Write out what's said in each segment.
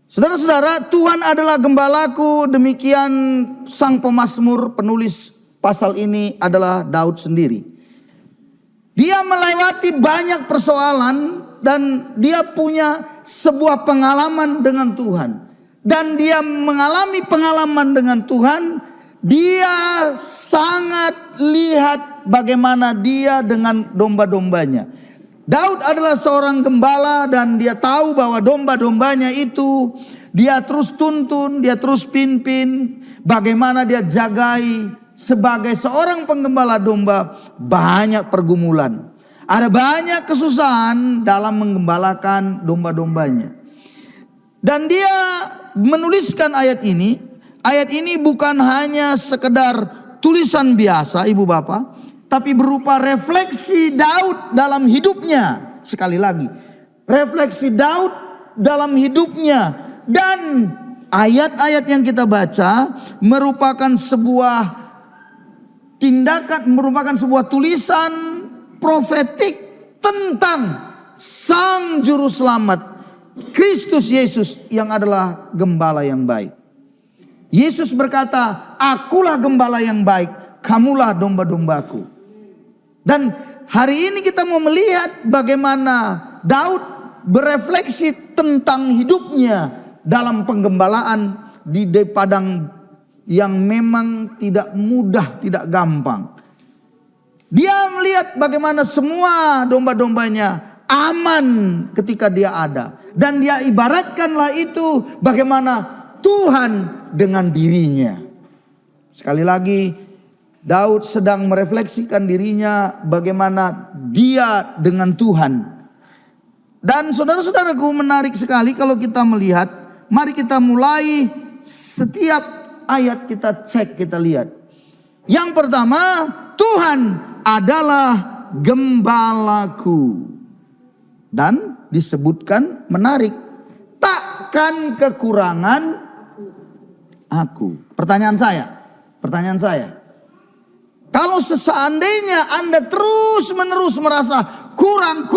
Saudara-saudara, Tuhan adalah gembalaku. Demikian sang pemazmur penulis pasal ini adalah Daud sendiri. Dia melewati banyak persoalan dan dia punya sebuah pengalaman dengan Tuhan. Dan dia mengalami pengalaman dengan Tuhan. Dia sangat lihat bagaimana dia dengan domba-dombanya. Daud adalah seorang gembala dan dia tahu bahwa domba-dombanya itu dia terus tuntun, dia terus pimpin. Bagaimana dia jagai sebagai seorang penggembala domba, banyak pergumulan. Ada banyak kesusahan dalam menggembalakan domba-dombanya. Dan dia menuliskan ayat ini. Ayat ini bukan hanya sekedar tulisan biasa ibu bapak, tapi berupa refleksi Daud dalam hidupnya. Sekali lagi, refleksi Daud dalam hidupnya. Dan ayat-ayat yang kita baca merupakan sebuah tindakan, merupakan sebuah tulisan profetik tentang Sang Juru Selamat, Kristus Yesus yang adalah gembala yang baik. Yesus berkata, "Akulah gembala yang baik, kamulah domba-dombaku." Dan hari ini kita mau melihat bagaimana Daud berefleksi tentang hidupnya dalam penggembalaan di padang yang memang tidak mudah, tidak gampang. Dia melihat bagaimana semua domba-dombanya aman ketika dia ada. Dan dia ibaratkanlah itu bagaimana Tuhan dengan dirinya. Sekali lagi, Daud sedang merefleksikan dirinya bagaimana dia dengan Tuhan. Dan saudara-saudaraku, menarik sekali kalau kita melihat. Mari kita mulai setiap ayat kita cek, kita lihat. Yang pertama, Tuhan adalah gembalaku. Dan disebutkan menarik, takkan kekurangan aku. Pertanyaan saya. Kalau seandainya Anda terus menerus merasa kurang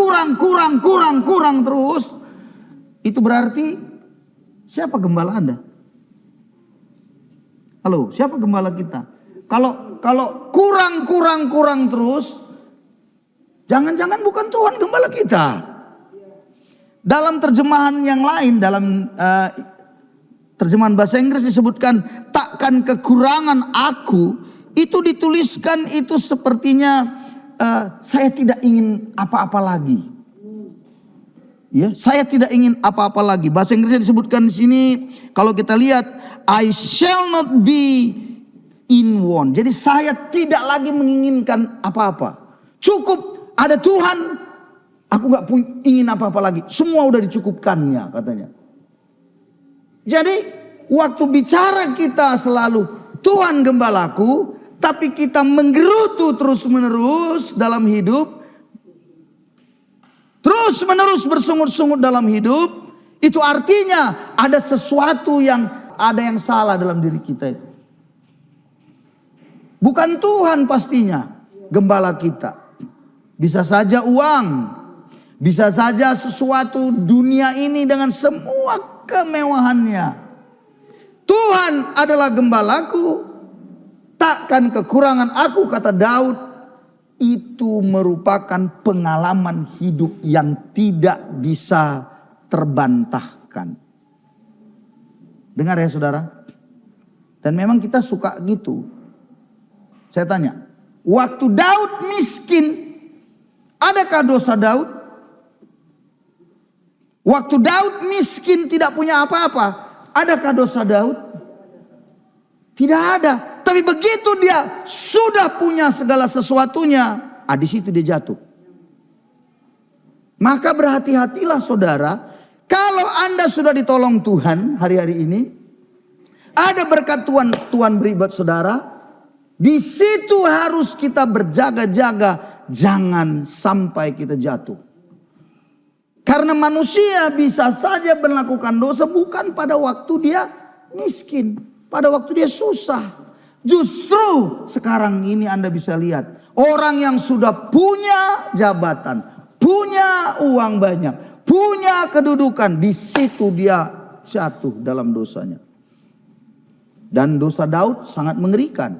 terus, itu berarti siapa gembala Anda? Halo, siapa gembala kita? Kalau kurang terus, jangan-jangan bukan Tuhan gembala kita. Dalam terjemahan yang lain, dalam terjemahan bahasa Inggris disebutkan takkan kekurangan aku. Itu dituliskan itu sepertinya saya tidak ingin apa-apa lagi. Ya, saya tidak ingin apa-apa lagi. Bahasa Inggrisnya disebutkan di sini, kalau kita lihat, I shall not be in want. Jadi saya tidak lagi menginginkan apa-apa. Cukup ada Tuhan, aku gak ingin apa-apa lagi. Semua udah dicukupkannya katanya. Jadi waktu bicara kita selalu Tuhan gembalaku, tapi kita menggerutu terus menerus dalam hidup, terus menerus bersungut-sungut dalam hidup, itu artinya ada sesuatu yang salah dalam diri kita itu. Bukan Tuhan pastinya gembala kita. Bisa saja uang, bisa saja sesuatu dunia ini dengan semua kemewahannya. Tuhan adalah gembalaku, takkan kekurangan aku, kata Daud. Itu merupakan pengalaman hidup yang tidak bisa terbantahkan. Dengar ya saudara. Dan memang kita suka gitu. Saya tanya, waktu Daud miskin, adakah dosa Daud? Waktu Daud miskin tidak punya apa-apa, adakah dosa Daud? Tidak ada. Tapi begitu dia sudah punya segala sesuatunya, di situ dia jatuh. Maka berhati-hatilah saudara, kalau Anda sudah ditolong Tuhan hari-hari ini, ada berkat Tuhan beri buat saudara, di situ harus kita berjaga-jaga, jangan sampai kita jatuh. Karena manusia bisa saja melakukan dosa bukan pada waktu dia miskin, pada waktu dia susah. Justru sekarang ini Anda bisa lihat, orang yang sudah punya jabatan, punya uang banyak, punya kedudukan, di situ dia jatuh dalam dosanya. Dan dosa Daud sangat mengerikan.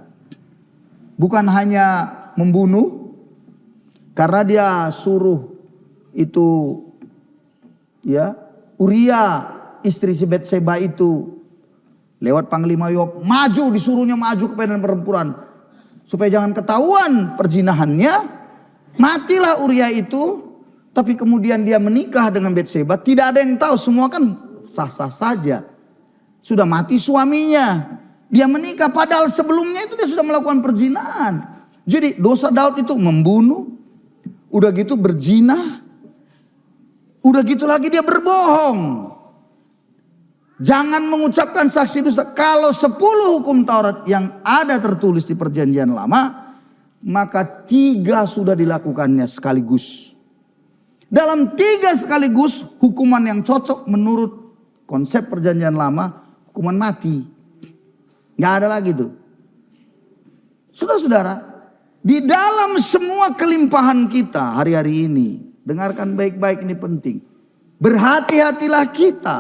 Bukan hanya membunuh, karena dia suruh itu ya Uria istri si Betseba itu lewat panglima Yoab maju, disuruhnya maju ke medan pertempuran supaya jangan ketahuan perzinahannya. Matilah Uria itu, tapi kemudian dia menikah dengan Betseba. Tidak ada yang tahu, semua kan sah-sah saja. Sudah mati suaminya, dia menikah, padahal sebelumnya itu dia sudah melakukan perzinahan. Jadi dosa Daud itu membunuh, udah gitu berzina, udah gitu lagi dia berbohong. Jangan mengucapkan saksi dusta. Kalau 10 hukum Taurat yang ada tertulis di perjanjian lama, maka 3 sudah dilakukannya sekaligus. Dalam 3 sekaligus, hukuman yang cocok menurut konsep perjanjian lama, hukuman mati. Nggak ada lagi tuh. Saudara-saudara, di dalam semua kelimpahan kita hari-hari ini, dengarkan baik-baik, ini penting. Berhati-hatilah kita,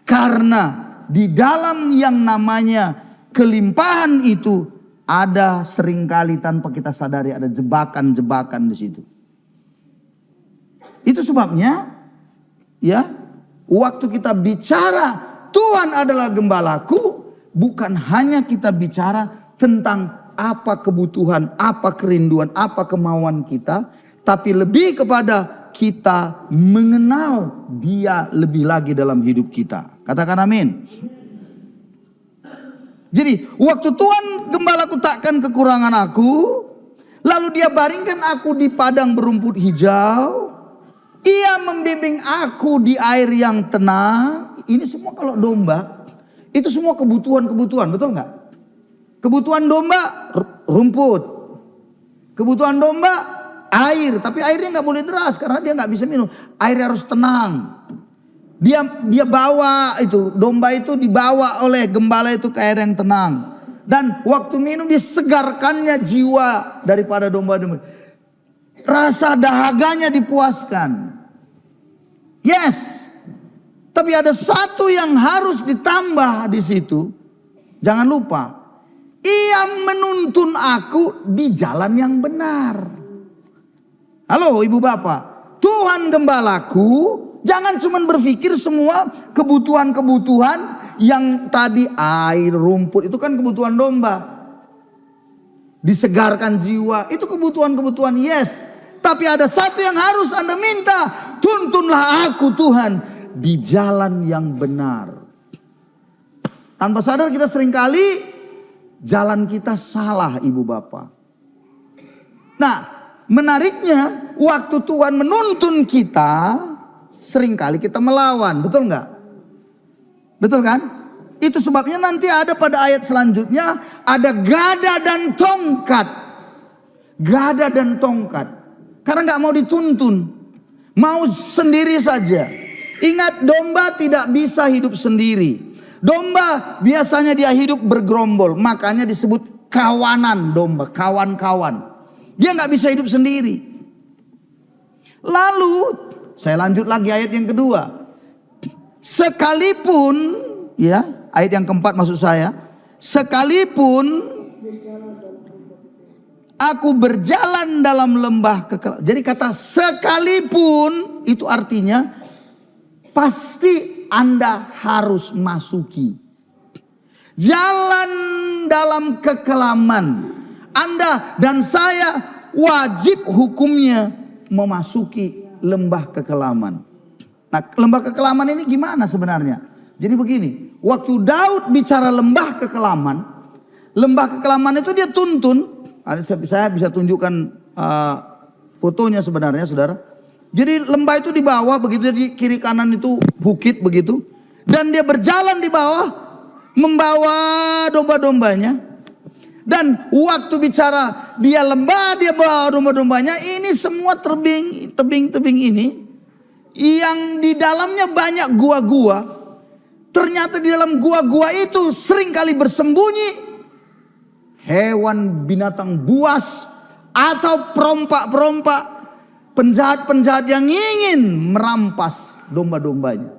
karena di dalam yang namanya kelimpahan itu ada seringkali tanpa kita sadari ada jebakan-jebakan di situ. Itu sebabnya ya, waktu kita bicara Tuhan adalah gembalaku, bukan hanya kita bicara tentang apa kebutuhan, apa kerinduan, apa kemauan kita, tapi lebih kepada kita mengenal Dia lebih lagi dalam hidup kita. Katakan amin. Jadi waktu Tuhan gembalaku takkan kekurangan aku, lalu Dia baringkan aku di padang berumput hijau, Ia membimbing aku di air yang tenang. Ini semua kalau domba, itu semua kebutuhan-kebutuhan, betul nggak? Kebutuhan domba rumput, kebutuhan domba air, tapi airnya nggak boleh deras karena dia nggak bisa minum. Airnya harus tenang. Dia bawa itu, domba itu dibawa oleh gembala itu ke air yang tenang. Dan waktu minum disegarkannya jiwa daripada domba-domba. Rasa dahaganya dipuaskan. Yes. Tapi ada satu yang harus ditambah di situ. Jangan lupa. Ia menuntun aku di jalan yang benar. Halo ibu bapak. Tuhan gembalaku. Jangan cuma berpikir semua kebutuhan-kebutuhan yang tadi air, rumput. Itu kan kebutuhan domba. Disegarkan jiwa. Itu kebutuhan-kebutuhan, yes. Tapi ada satu yang harus Anda minta. Tuntunlah aku Tuhan di jalan yang benar. Tanpa sadar kita seringkali jalan kita salah ibu bapak. Nah menariknya waktu Tuhan menuntun kita, seringkali kita melawan, betul nggak? Betul kan? Itu sebabnya nanti ada pada ayat selanjutnya ada gada dan tongkat. Gada dan tongkat. Karena nggak mau dituntun, mau sendiri saja. Ingat, domba tidak bisa hidup sendiri. Domba biasanya dia hidup bergerombol, makanya disebut kawanan domba, kawan-kawan. Dia nggak bisa hidup sendiri. Lalu saya lanjut lagi ayat yang kedua. Sekalipun, ya ayat yang keempat maksud saya, sekalipun aku berjalan dalam lembah kekelaman. Jadi kata sekalipun itu artinya pasti Anda harus masuki jalan dalam kekelaman. Anda dan saya wajib hukumnya memasuki lembah kekelaman. Nah, lembah kekelaman ini gimana sebenarnya? Jadi begini, waktu Daud bicara lembah kekelaman itu dia tuntun. Saya bisa tunjukkan fotonya sebenarnya saudara. Jadi lembah itu di bawah begitu, di kiri kanan itu bukit begitu. Dan dia berjalan di bawah membawa domba-dombanya. Dan waktu bicara dia lembah, dia bawa domba-dombanya, ini semua tebing-tebing ini yang di dalamnya banyak gua-gua. Ternyata di dalam gua-gua itu seringkali bersembunyi hewan binatang buas atau perompak-perompak, penjahat-penjahat yang ingin merampas domba-dombanya.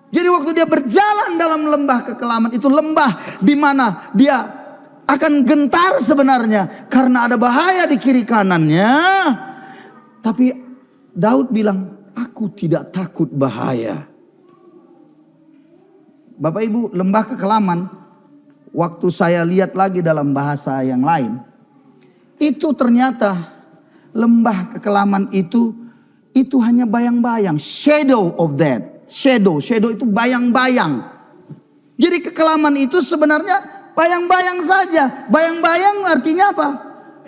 Jadi waktu dia berjalan dalam lembah kekelaman, itu lembah di mana dia akan gentar sebenarnya karena ada bahaya di kiri kanannya. Tapi Daud bilang, aku tidak takut bahaya. Bapak Ibu, lembah kekelaman, waktu saya lihat lagi dalam bahasa yang lain, itu ternyata lembah kekelaman itu hanya bayang-bayang, shadow of that. Shadow itu bayang-bayang. Jadi kekelaman itu sebenarnya bayang-bayang saja. Bayang-bayang artinya apa?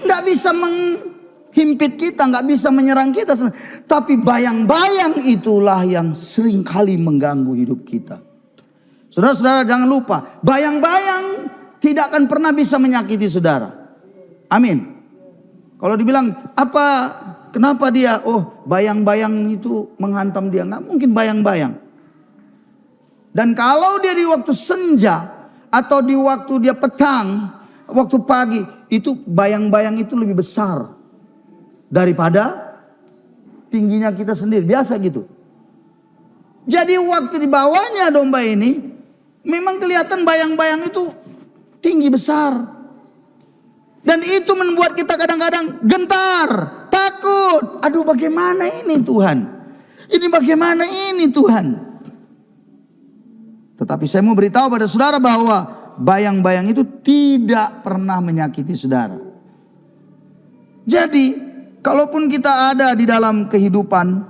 Nggak bisa menghimpit kita, nggak bisa menyerang kita. Tapi bayang-bayang itulah yang sering kali mengganggu hidup kita. Saudara-saudara jangan lupa, bayang-bayang tidak akan pernah bisa menyakiti saudara. Amin. Kalau dibilang kenapa dia? Oh, bayang-bayang itu menghantam dia. Nggak mungkin bayang-bayang. Dan kalau dia di waktu senja atau di waktu dia petang, waktu pagi, itu bayang-bayang itu lebih besar daripada tingginya kita sendiri. Biasa gitu. Jadi waktu dibawanya domba ini, memang kelihatan bayang-bayang itu tinggi besar. Dan itu membuat kita kadang-kadang gentar, takut. Aduh, bagaimana ini Tuhan? Ini bagaimana ini Tuhan? Tetapi saya mau beritahu pada saudara bahwa bayang-bayang itu tidak pernah menyakiti saudara. Jadi, kalaupun kita ada di dalam kehidupan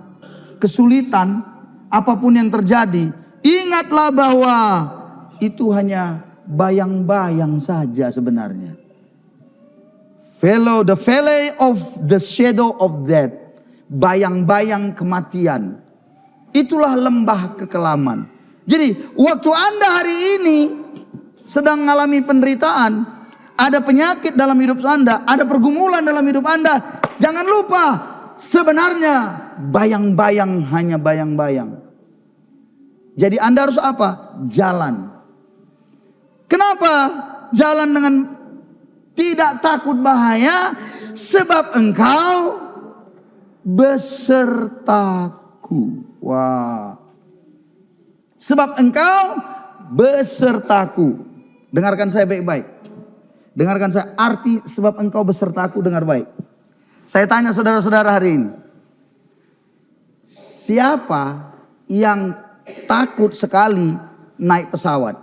kesulitan, apapun yang terjadi, ingatlah bahwa itu hanya bayang-bayang saja sebenarnya. The valley of the shadow of death. Bayang-bayang kematian. Itulah lembah kekelaman. Jadi waktu Anda hari ini sedang mengalami penderitaan, ada penyakit dalam hidup Anda, ada pergumulan dalam hidup Anda, jangan lupa sebenarnya bayang-bayang hanya bayang-bayang. Jadi Anda harus apa? Jalan. Kenapa jalan dengan tidak takut bahaya? Sebab engkau besertaku. Wah. Sebab engkau besertaku. Dengarkan saya baik-baik. Dengarkan saya arti sebab engkau besertaku, dengar baik. Saya tanya saudara-saudara hari ini. Siapa yang takut sekali naik pesawat?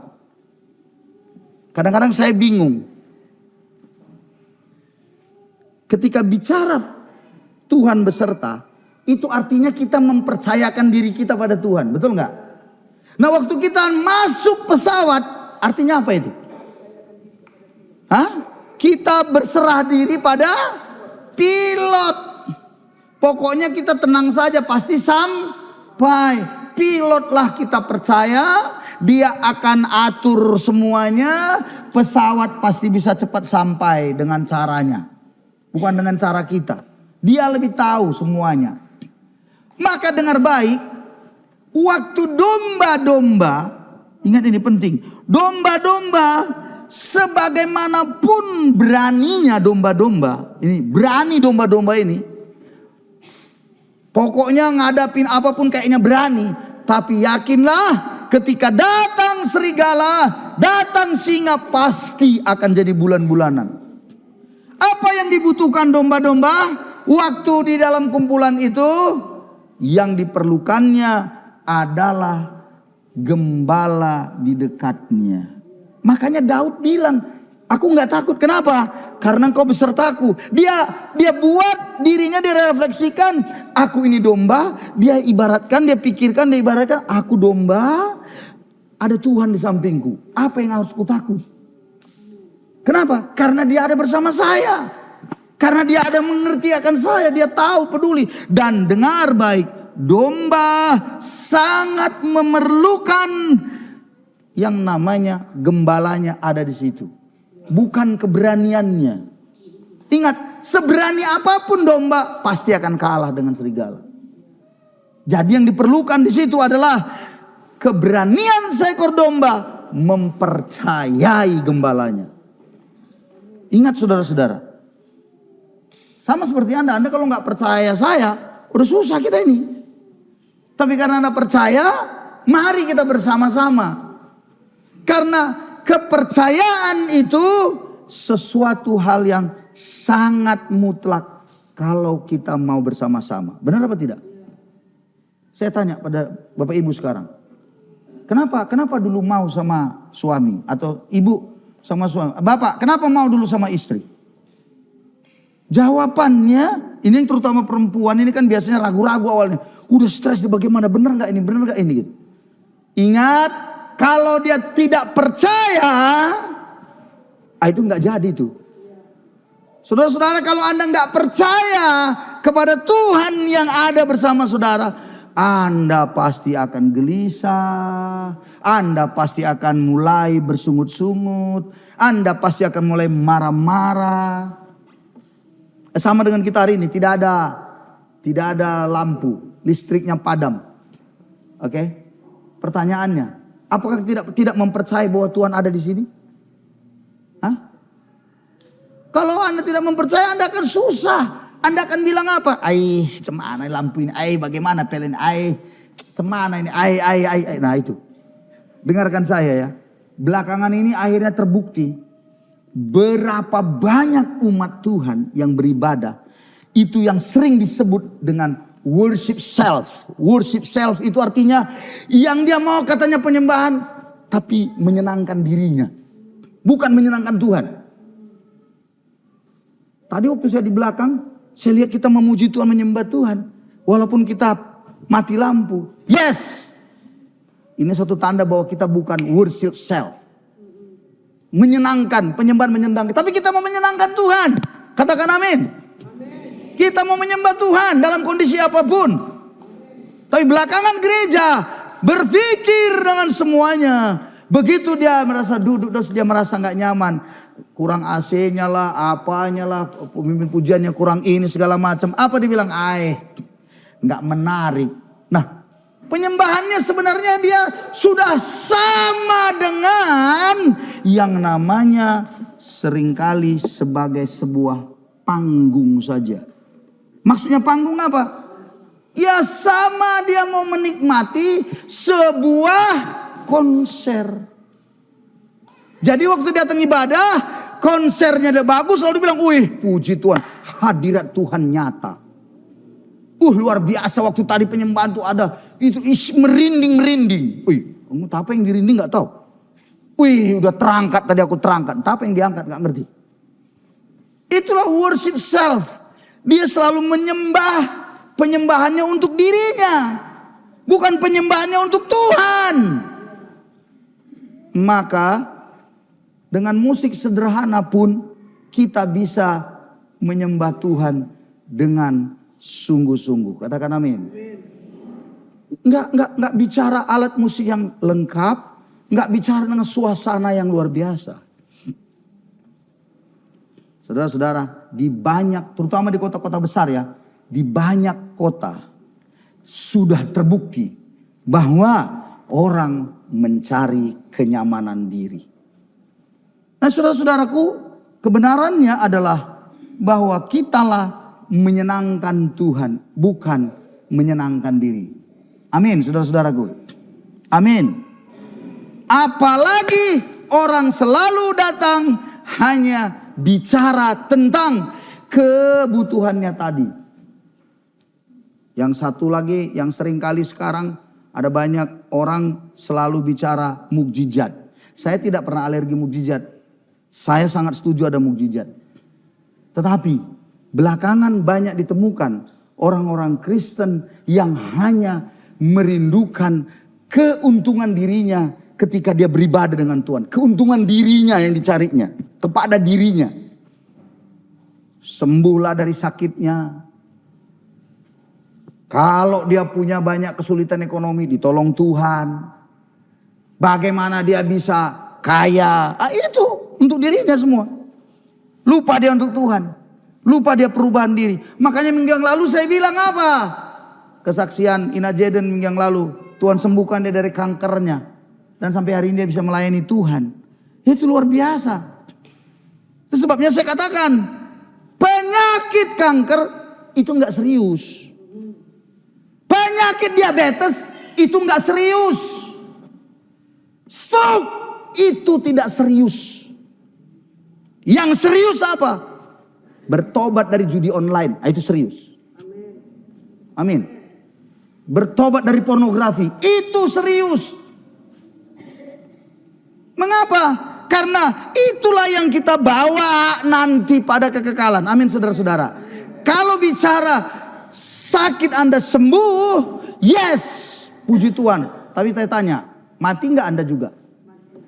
Kadang-kadang saya bingung. Ketika bicara Tuhan beserta, itu artinya kita mempercayakan diri kita pada Tuhan. Betul nggak? Nah, waktu kita masuk pesawat, artinya apa itu? Kita berserah diri pada pilot. Pokoknya kita tenang saja, pasti sampai. Pilotlah kita percaya, dia akan atur semuanya. Pesawat pasti bisa cepat sampai dengan caranya. Bukan dengan cara kita. Dia lebih tahu semuanya. Maka dengar baik. Waktu domba-domba. Ingat ini penting. Domba-domba. Sebagaimanapun beraninya domba-domba. Ini berani domba-domba ini. Pokoknya ngadapin apapun kayaknya berani. Tapi yakinlah. Ketika datang serigala. Datang singa. Pasti akan jadi bulan-bulanan. Apa yang dibutuhkan domba-domba? Waktu di dalam kumpulan itu, yang diperlukannya adalah gembala di dekatnya. Makanya Daud bilang, aku nggak takut. Kenapa? Karena engkau besertaku. Dia buat dirinya, dia refleksikan, aku ini domba. Dia ibaratkan, dia pikirkan, dia ibaratkan, aku domba. Ada Tuhan di sampingku. Apa yang harus kutakut? Kenapa? Karena dia ada bersama saya. Karena dia ada mengerti akan saya. Dia tahu, peduli. Dan dengar baik. Domba sangat memerlukan yang namanya gembalanya ada di situ. Bukan keberaniannya. Ingat, seberani apapun domba pasti akan kalah dengan serigala. Jadi yang diperlukan di situ adalah keberanian seekor domba mempercayai gembalanya. Ingat saudara-saudara, sama seperti Anda kalau nggak percaya saya, udah susah kita ini. Tapi karena Anda percaya, Mari kita bersama-sama. Karena kepercayaan itu sesuatu hal yang sangat mutlak kalau kita mau bersama-sama. Benar apa tidak? Saya tanya pada Bapak Ibu sekarang. Kenapa dulu mau sama suami? Atau ibu sama suami? Bapak, kenapa mau dulu sama istri? Jawabannya, ini yang terutama perempuan ini kan biasanya ragu-ragu awalnya. Udah stres, bagaimana, benar gak ini, benar gak ini gitu. Ingat, kalau dia tidak percaya, itu gak jadi tuh. Saudara-saudara, kalau Anda gak percaya kepada Tuhan yang ada bersama saudara, Anda pasti akan gelisah, Anda pasti akan mulai bersungut-sungut, Anda pasti akan mulai marah-marah. Sama dengan kita hari ini, tidak ada lampu, listriknya padam. Oke? Pertanyaannya, apakah tidak mempercayai bahwa Tuhan ada di sini? Hah? Kalau Anda tidak mempercaya, Anda akan susah. Anda akan bilang apa? Cemana lampu ini? Bagaimana pelen? Cemana ini? Nah itu. Dengarkan saya ya. Belakangan ini akhirnya terbukti berapa banyak umat Tuhan yang beribadah. Itu yang sering disebut dengan worship self. Worship self itu artinya yang dia mau katanya penyembahan, tapi menyenangkan dirinya. Bukan menyenangkan Tuhan. Tadi waktu saya di belakang, saya lihat kita memuji Tuhan, menyembah Tuhan. Walaupun kita mati lampu. Yes. Ini suatu tanda bahwa kita bukan worship self. Menyenangkan, penyembahan menyenangkan. Tapi kita mau menyenangkan Tuhan. Katakan amin. Kita mau menyembah Tuhan dalam kondisi apapun. Tapi belakangan gereja berpikir dengan semuanya. Begitu dia merasa duduk, terus dia merasa gak nyaman. Kurang AC-nya lah, apanya lah, pemimpin pujiannya kurang ini segala macam. Apa dibilang? Nggak menarik. Nah, penyembahannya sebenarnya dia sudah sama dengan yang namanya seringkali sebagai sebuah panggung saja. Maksudnya panggung apa? Ya sama dia mau menikmati sebuah konser. Jadi waktu datang ibadah, konsernya udah bagus, lalu dibilang, wih puji Tuhan, hadirat Tuhan nyata. Luar biasa waktu tadi penyembahan tuh ada, itu merinding-merinding. Wih, kamu apa yang dirinding gak tahu. Wih udah terangkat tadi aku terangkat, apa yang diangkat gak ngerti. Itulah worship self. Dia selalu menyembah, penyembahannya untuk dirinya. Bukan penyembahannya untuk Tuhan. Maka dengan musik sederhana pun kita bisa menyembah Tuhan dengan sungguh-sungguh. Katakan amin. Enggak bicara alat musik yang lengkap, enggak bicara dengan suasana yang luar biasa. Saudara-saudara, di banyak, terutama di kota-kota besar ya, di banyak kota sudah terbukti bahwa orang mencari kenyamanan diri. Nah saudara-saudaraku, kebenarannya adalah bahwa kitalah menyenangkan Tuhan, bukan menyenangkan diri. Amin saudara-saudaraku. Amin. Apalagi orang selalu datang hanya bicara tentang kebutuhannya tadi. Yang satu lagi yang sering kali sekarang ada banyak orang selalu bicara mukjizat. Saya tidak pernah alergi mukjizat. Saya sangat setuju ada mukjizat. Tetapi belakangan banyak ditemukan orang-orang Kristen yang hanya merindukan keuntungan dirinya ketika dia beribadah dengan Tuhan. Keuntungan dirinya yang dicarinya, kepada dirinya. Sembuhlah dari sakitnya. Kalau dia punya banyak kesulitan ekonomi, ditolong Tuhan. Bagaimana dia bisa kaya? Itu untuk dirinya semua. Lupa dia untuk Tuhan. Lupa dia perubahan diri. Makanya minggu yang lalu saya bilang apa? Kesaksian Ina Jeden minggu yang lalu. Tuhan sembuhkan dia dari kankernya. Dan sampai hari ini dia bisa melayani Tuhan. Itu luar biasa. Itu sebabnya saya katakan. Penyakit kanker itu enggak serius. Penyakit diabetes itu enggak serius. Facebook itu tidak serius. Yang serius apa? Bertobat dari judi online, itu serius. Amin. Bertobat dari pornografi, itu serius. Mengapa? Karena itulah yang kita bawa nanti pada kekekalan. Amin, saudara-saudara. Kalau bicara sakit Anda sembuh, yes, puji Tuhan. Tapi saya tanya, mati nggak Anda juga?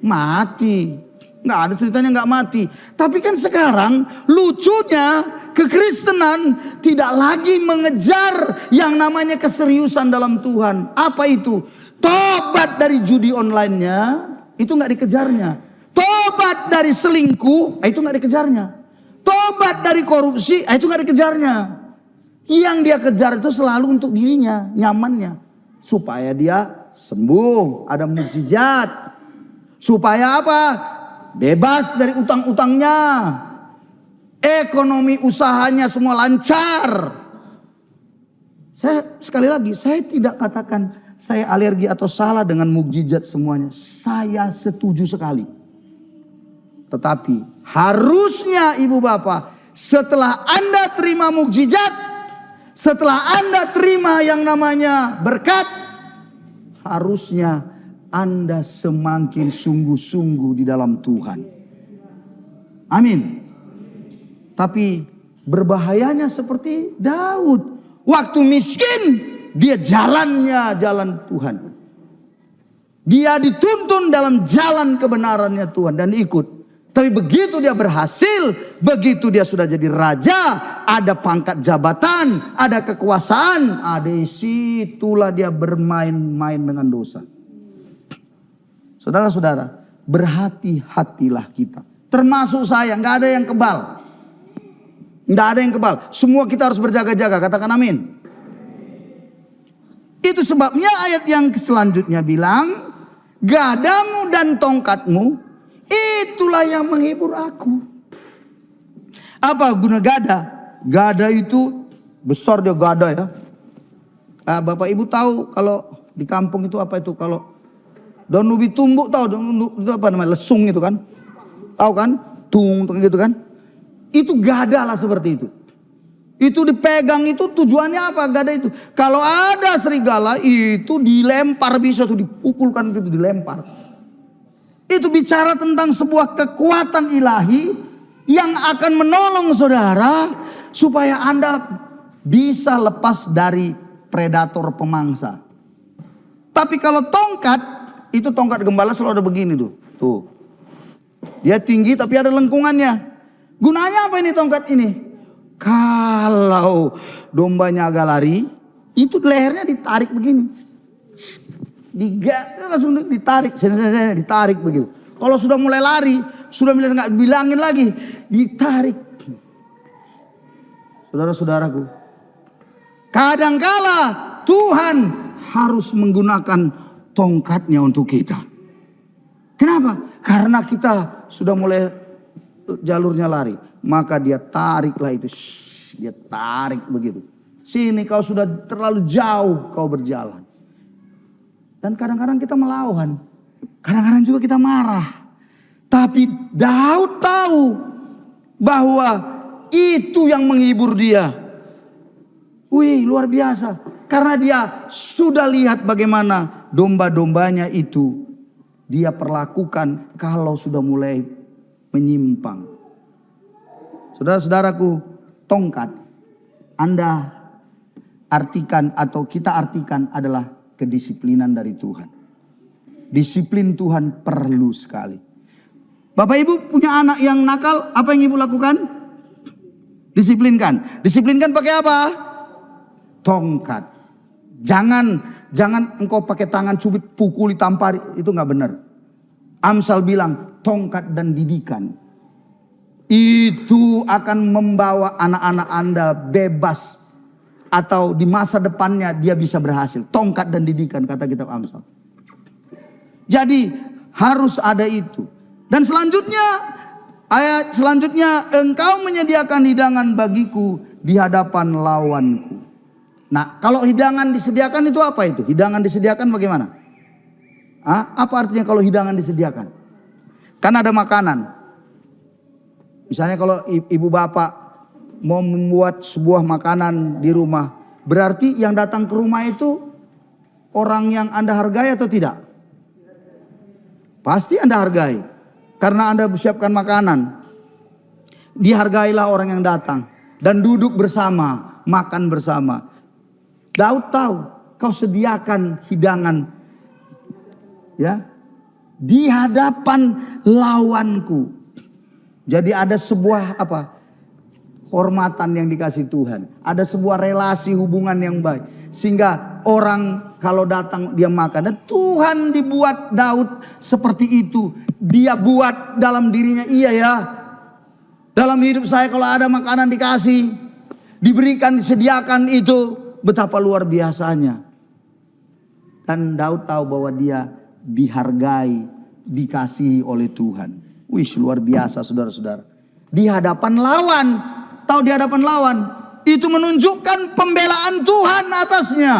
Mati. Nggak ada ceritanya nggak mati. Tapi kan sekarang lucunya kekristenan tidak lagi mengejar yang namanya keseriusan dalam Tuhan. Apa itu? Tobat dari judi online-nya, itu nggak dikejarnya. Tobat dari selingkuh, itu nggak dikejarnya. Tobat dari korupsi, itu nggak dikejarnya. Yang dia kejar itu selalu untuk dirinya, nyamannya. Supaya dia sembuh, ada mukjizat. Supaya apa? Bebas dari utang-utangnya. Ekonomi usahanya semua lancar. Sekali lagi, saya tidak katakan saya alergi atau salah dengan mukjizat semuanya. Saya setuju sekali. Tetapi harusnya ibu bapak, setelah Anda terima mukjizat, setelah Anda terima yang namanya berkat, harusnya Anda semakin sungguh-sungguh di dalam Tuhan. Amin. Tapi berbahayanya seperti Daud. Waktu miskin, dia jalannya jalan Tuhan. Dia dituntun dalam jalan kebenarannya Tuhan dan ikut. Tapi begitu dia berhasil, begitu dia sudah jadi raja, ada pangkat jabatan, ada kekuasaan, di situlah dia bermain-main dengan dosa. Saudara-saudara, berhati-hatilah kita. Termasuk saya, nggak ada yang kebal. Nggak ada yang kebal. Semua kita harus berjaga-jaga, katakan amin. Itu sebabnya ayat yang selanjutnya bilang, gadamu dan tongkatmu, itulah yang menghibur aku. Apa guna gada? Gada itu besar, dia gada ya. Bapak ibu tahu kalau di kampung itu apa itu? Kalau daun ubi tumbuk tahu, itu apa namanya? Lesung itu kan? Tahu kan? Tung gitu kan? Itu gada lah seperti itu. Itu dipegang itu tujuannya apa gada itu? Kalau ada serigala itu dilempar, bisa tuh dipukulkan gitu, dilempar. Itu bicara tentang sebuah kekuatan ilahi yang akan menolong saudara supaya Anda bisa lepas dari predator pemangsa. Tapi kalau tongkat, itu tongkat gembala selalu ada begini tuh. Tuh. Dia tinggi tapi ada lengkungannya. Gunanya apa ini tongkat ini? Kalau dombanya agak lari, itu lehernya ditarik begini. Langsung ditarik, ditarik begitu. Kalau sudah mulai lari, sudah nggak bilangin lagi, ditarik. Saudara-saudaraku, kadangkala Tuhan harus menggunakan tongkatnya untuk kita. Kenapa? Karena kita sudah mulai jalurnya lari, maka dia tariklah itu, dia tarik begitu. Sini kau sudah terlalu jauh kau berjalan. Dan kadang-kadang kita melawan. Kadang-kadang juga kita marah. Tapi Daud tahu bahwa itu yang menghibur dia. Wih, luar biasa. Karena dia sudah lihat bagaimana domba-dombanya itu dia perlakukan kalau sudah mulai menyimpang. Saudara-saudaraku, tongkat Anda artikan atau kita artikan adalah kedisiplinan dari Tuhan. Disiplin Tuhan perlu sekali. Bapak ibu punya anak yang nakal, apa yang ibu lakukan? Disiplinkan. Disiplinkan pakai apa? Tongkat. Jangan engkau pakai tangan cubit, pukuli, tampari, itu nggak benar. Amsal bilang tongkat dan didikan itu akan membawa anak-anak Anda bebas. Atau di masa depannya dia bisa berhasil. Tongkat dan didikan kata kitab Amsal. Jadi harus ada itu. Dan selanjutnya, ayat selanjutnya, engkau menyediakan hidangan bagiku di hadapan lawanku. Nah, kalau hidangan disediakan itu apa itu? Hidangan disediakan bagaimana? Apa artinya kalau hidangan disediakan? Kan ada makanan. Misalnya kalau ibu bapak mau membuat sebuah makanan di rumah, berarti yang datang ke rumah itu orang yang Anda hargai atau tidak? Pasti Anda hargai. Karena Anda siapkan makanan. Dihargailah orang yang datang. Dan duduk bersama, makan bersama. Daud tahu, kau sediakan hidangan. Ya, di hadapan lawanku. Jadi ada sebuah hormatan yang dikasih Tuhan. Ada sebuah relasi hubungan yang baik. Sehingga orang kalau datang dia makan. Dan Tuhan dibuat Daud seperti itu. Dia buat dalam dirinya, iya ya. Dalam hidup saya kalau ada makanan dikasih, diberikan, disediakan itu, betapa luar biasanya. Dan Daud tahu bahwa dia dihargai, dikasihi oleh Tuhan. Wih, luar biasa saudara-saudara. Di hadapan lawan, tahu di hadapan lawan, itu menunjukkan pembelaan Tuhan atasnya.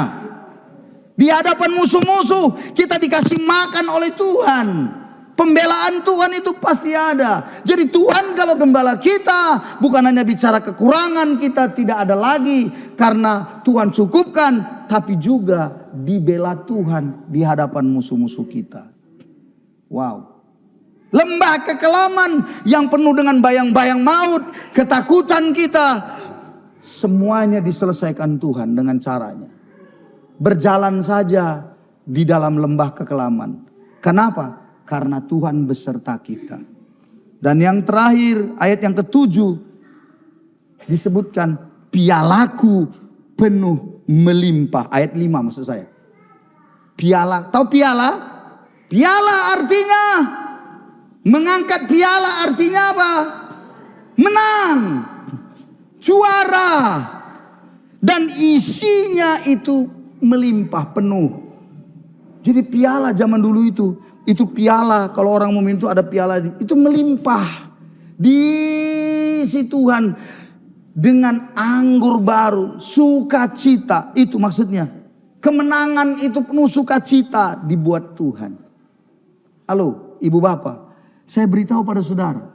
Di hadapan musuh-musuh, kita dikasih makan oleh Tuhan. Pembelaan Tuhan itu pasti ada. Jadi Tuhan kalau gembala kita, bukan hanya bicara kekurangan kita tidak ada lagi. Karena Tuhan cukupkan, tapi juga dibela Tuhan di hadapan musuh-musuh kita. Wow. Lembah kekelaman yang penuh dengan bayang-bayang maut, ketakutan kita, semuanya diselesaikan Tuhan dengan caranya. Berjalan saja di dalam lembah kekelaman. Kenapa? Karena Tuhan beserta kita. Dan yang terakhir, ayat yang ke-7 disebutkan, pialaku penuh melimpah. Ayat 5 maksud saya. Piala, tahu piala? Piala artinya, mengangkat piala artinya apa? Menang, juara. Dan isinya itu melimpah penuh. Jadi piala zaman dulu itu piala, kalau orang mau minum itu ada piala, itu melimpah. Diisi Tuhan dengan anggur baru, sukacita, itu maksudnya. Kemenangan itu penuh sukacita dibuat Tuhan. Halo, ibu bapak, saya beritahu pada saudara,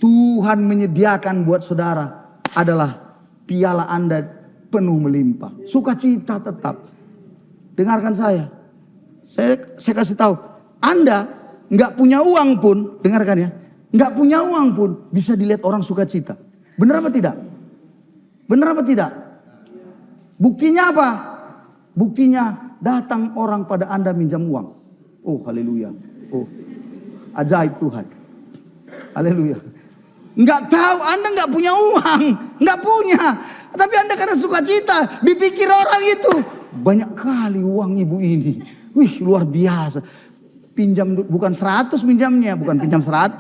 Tuhan menyediakan buat saudara adalah piala Anda penuh melimpah, sukacita tetap. Dengarkan saya kasih tahu. Anda nggak punya uang pun, dengarkan ya, nggak punya uang pun bisa dilihat orang sukacita. Benar apa tidak? Benar apa tidak? Buktinya apa? Buktinya datang orang pada Anda minjam uang. Oh haleluya. Oh ajaib Tuhan. Haleluya. Nggak tahu, Anda nggak punya uang, nggak punya. Tapi Anda karena sukacita, dipikir orang itu banyak kali uang ibu ini. Wih luar biasa. Pinjam bukan 100 pinjamnya, bukan pinjam 100.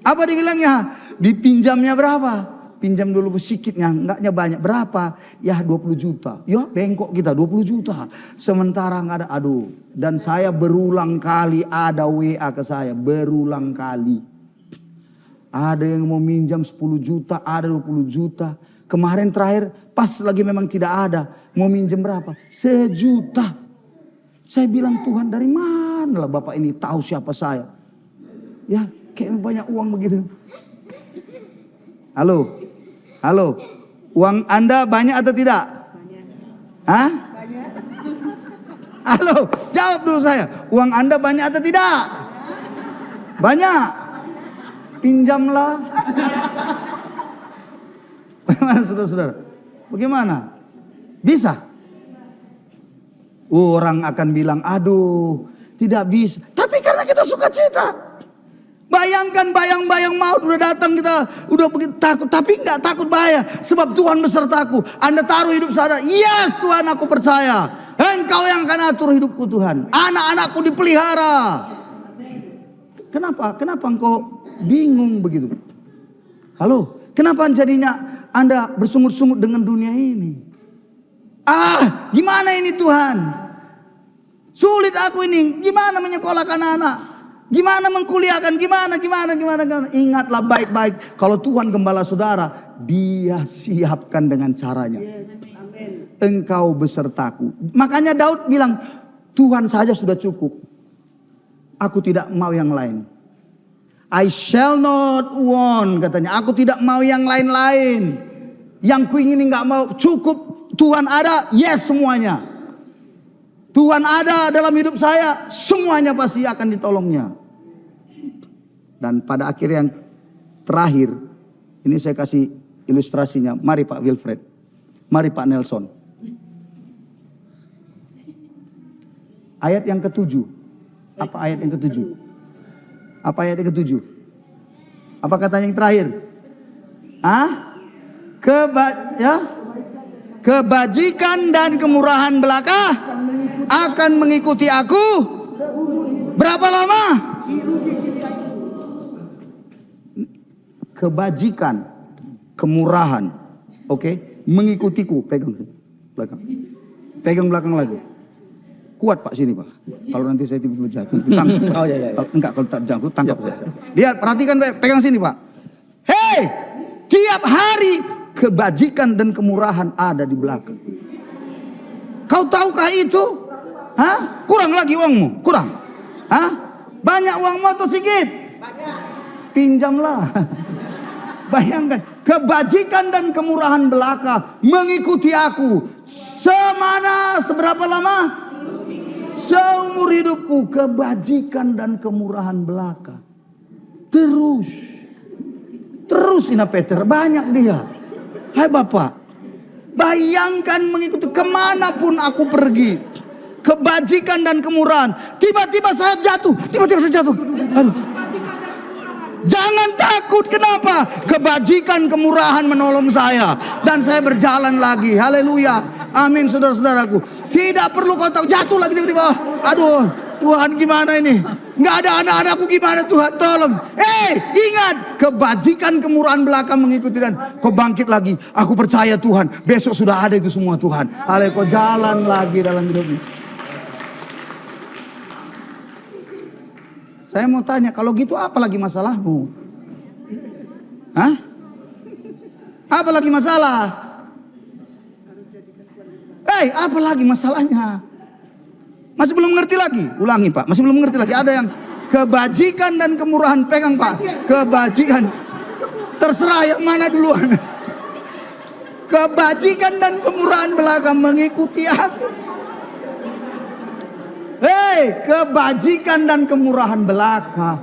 Apa dibilangnya? Dipinjamnya berapa? Pinjam dulu sedikitnya, enggaknya banyak. Berapa? Ya 20 juta. Ya bengkok kita 20 juta. Sementara enggak ada, aduh. Dan saya berulang kali ada WA ke saya, berulang kali. Ada yang mau minjam 10 juta, ada 20 juta. Kemarin terakhir pas lagi memang tidak ada, mau minjem berapa? 1 juta. Saya bilang, Tuhan dari mana lah Bapak ini tahu siapa saya? Ya kayak banyak uang begitu. Halo, halo, uang Anda banyak atau tidak? Banyak. Hah? Banyak. Halo, jawab dulu saya. Uang Anda banyak atau tidak? Banyak. Pinjamlah. Bagaimana saudara-saudara? Bagaimana? Bisa? Orang akan bilang, aduh tidak bisa. Tapi karena kita sukacita. Bayangkan bayang-bayang maut udah datang, kita udah begitu takut. Tapi nggak takut bahaya. Sebab Tuhan besertaku. Anda taruh hidup saya. Yes Tuhan, aku percaya. Engkau yang akan atur hidupku Tuhan. Anak-anakku dipelihara. Kenapa? Kenapa engkau bingung begitu? Halo, kenapa jadinya Anda bersungut-sungut dengan dunia ini? Gimana ini Tuhan? Sulit aku ini. Gimana menyekolahkan anak? Gimana mengkuliahkan? Gimana? Ingatlah baik-baik. Kalau Tuhan gembala saudara, Dia siapkan dengan caranya. Yes, amen. Engkau besertaku. Makanya Daud bilang, Tuhan saja sudah cukup. Aku tidak mau yang lain. I shall not want, katanya. Aku tidak mau yang lain-lain. Yang ku ingin nggak mau, cukup Tuhan ada, yes semuanya. Tuhan ada dalam hidup saya, semuanya pasti akan ditolongnya. Dan pada akhir yang terakhir, ini saya kasih ilustrasinya. Mari Pak Wilfred, mari Pak Nelson. Ayat yang ke-7. Apa ayat yang ke-7? Apa ayat yang ke-7? Apa katanya yang terakhir? Kebajikan dan kemurahan belaka akan mengikuti aku. Berapa lama? Kebajikan, kemurahan, oke, mengikutiku. Pegang belakang, pegang belakang lagi. Kuat Pak sini Pak. Kalau nanti saya tiba-tiba jatuh, tangkap. Oh, iya. Enggak, kalau tak jatuh tangkap saya. Lihat, perhatikan, pegang sini Pak. Hei, tiap hari kebajikan dan kemurahan ada di belakang. Kau tahukah itu? Hah? Kurang lagi uangmu? Kurang? Hah? Banyak uangmu atau sedikit? Banyak. Pinjamlah. Bayangkan, kebajikan dan kemurahan belaka mengikuti aku. Seberapa lama? Seumur hidupku. Kebajikan dan kemurahan belaka. Terus Ina Peter, banyak dia. Hai Bapak, bayangkan mengikuti kemanapun aku pergi. Kebajikan dan kemurahan. Tiba-tiba saya jatuh. Aduh. Jangan takut, kenapa? Kebajikan kemurahan menolong saya. Dan saya berjalan lagi. Haleluya. Amin saudara-saudaraku. Tidak perlu kau tahu, jatuh lagi tiba-tiba. Aduh, Tuhan gimana ini? Nggak ada anak-anakku, gimana Tuhan? Tolong. Ingat, kebajikan kemurahan belaka mengikuti dan kau bangkit lagi. Aku percaya Tuhan, besok sudah ada itu semua Tuhan. Haleluya, kau jalan lagi dalam hidupmu. Saya mau tanya, kalau gitu apa lagi masalahmu? Hah? Apa lagi masalah? Apa lagi masalahnya? Masih belum ngerti lagi? Ulangi Pak, masih belum ngerti lagi. Ada yang kebajikan dan kemurahan, pegang Pak. Kebajikan, terserah yang mana duluan. Kebajikan dan kemurahan belaka mengikuti aku. Kebajikan dan kemurahan belaka.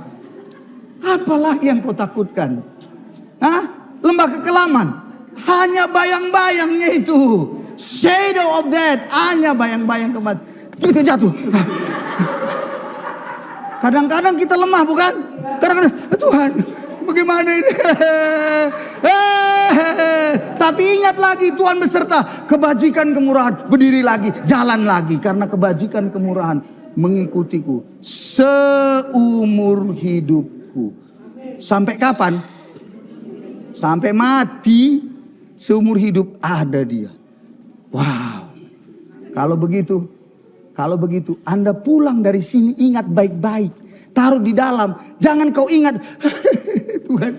Apalagi yang kau takutkan? Lembah kekelaman. Hanya bayang-bayangnya itu. Shadow of death. Hanya bayang-bayang kematian. Kita jatuh. Kadang-kadang kita lemah bukan? Kadang-kadang Tuhan bagaimana ini? Tapi ingat lagi, Tuhan beserta. Kebajikan kemurahan, berdiri lagi, jalan lagi. Karena kebajikan kemurahan mengikutiku seumur hidupku. Sampai kapan? Sampai mati. Seumur hidup ada dia. Wow. Kalau begitu Anda pulang dari sini, ingat baik-baik. Taruh di dalam. Jangan kau ingat, Tuhan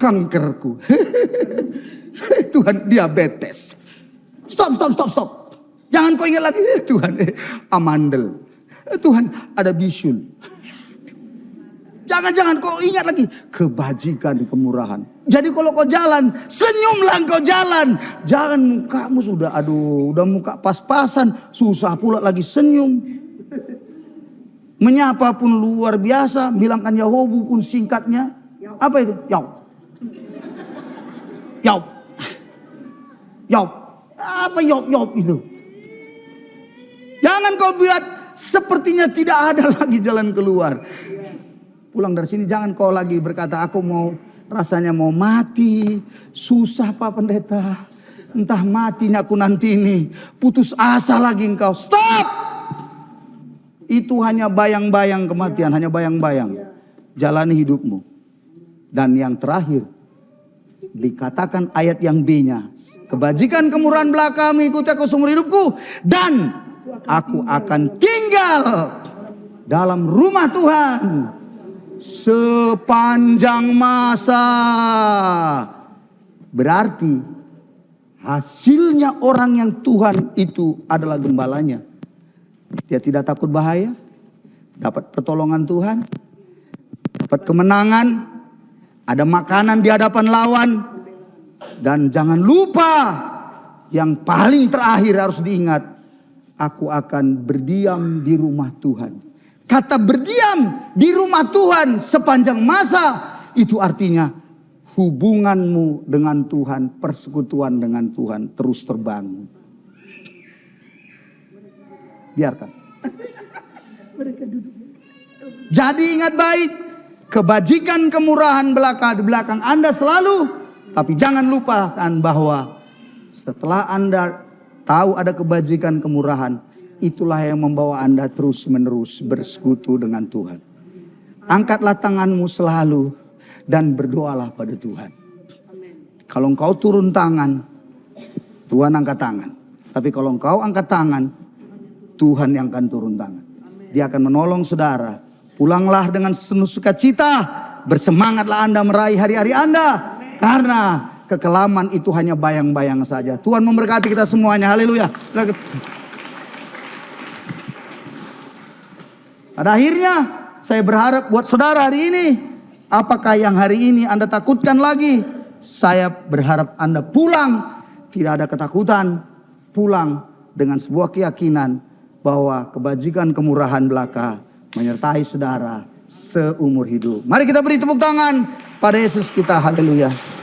kankerku. Tuhan diabetes. Stop. Jangan kau ingat lagi, Tuhan amandel. Tuhan ada bisul. Jangan kau ingat lagi kebajikan, kemurahan. Jadi kalau kau jalan, senyumlah kau jalan. Jangan mukamu udah muka pas-pasan, susah pula lagi senyum. Menyapa pun luar biasa, bilangkan Yahobu pun singkatnya. Apa itu? Yaub. Apa Yaub itu? Jangan kau buat sepertinya tidak ada lagi jalan keluar. Pulang dari sini jangan kau lagi berkata, aku rasanya mau mati. Susah Pak Pendeta. Entah matinya aku nanti ini. Putus asa lagi engkau. Stop! Itu hanya bayang-bayang kematian. Hanya bayang-bayang. Jalani hidupmu. Dan yang terakhir. Dikatakan ayat yang B-nya. Kebajikan kemurahan belaka mengikuti aku seumur hidupku. Dan aku akan tinggal dalam rumah Tuhan sepanjang masa. Berarti hasilnya orang yang Tuhan itu adalah gembalanya. Dia tidak takut bahaya. dapat pertolongan Tuhan, dapat kemenangan, ada makanan di hadapan lawan. Dan jangan lupa yang paling terakhir harus diingat, aku akan berdiam di rumah Tuhan. Kata berdiam di rumah Tuhan sepanjang masa, itu artinya hubunganmu dengan Tuhan, persekutuan dengan Tuhan terus terbangun. Biarkan. Jadi ingat baik, kebajikan kemurahan di belakang Anda selalu. Tapi jangan lupakan bahwa setelah Anda tahu ada kebajikan kemurahan, itulah yang membawa Anda terus menerus bersekutu dengan Tuhan. Angkatlah tanganmu selalu dan berdoalah pada Tuhan. Kalau engkau turun tangan, Tuhan angkat tangan. Tapi kalau engkau angkat tangan, Tuhan yang akan turun tangan. Dia akan menolong saudara. Pulanglah dengan penuh sukacita. Bersemangatlah Anda meraih hari-hari Anda. Karena kekelaman itu hanya bayang-bayang saja. Tuhan memberkati kita semuanya. Haleluya. Pada akhirnya saya berharap buat saudara hari ini, apakah yang hari ini Anda takutkan lagi? Saya berharap Anda pulang tidak ada ketakutan, pulang dengan sebuah keyakinan bahwa kebajikan kemurahan belaka menyertai saudara seumur hidup. Mari kita beri tepuk tangan pada Yesus kita. Haleluya.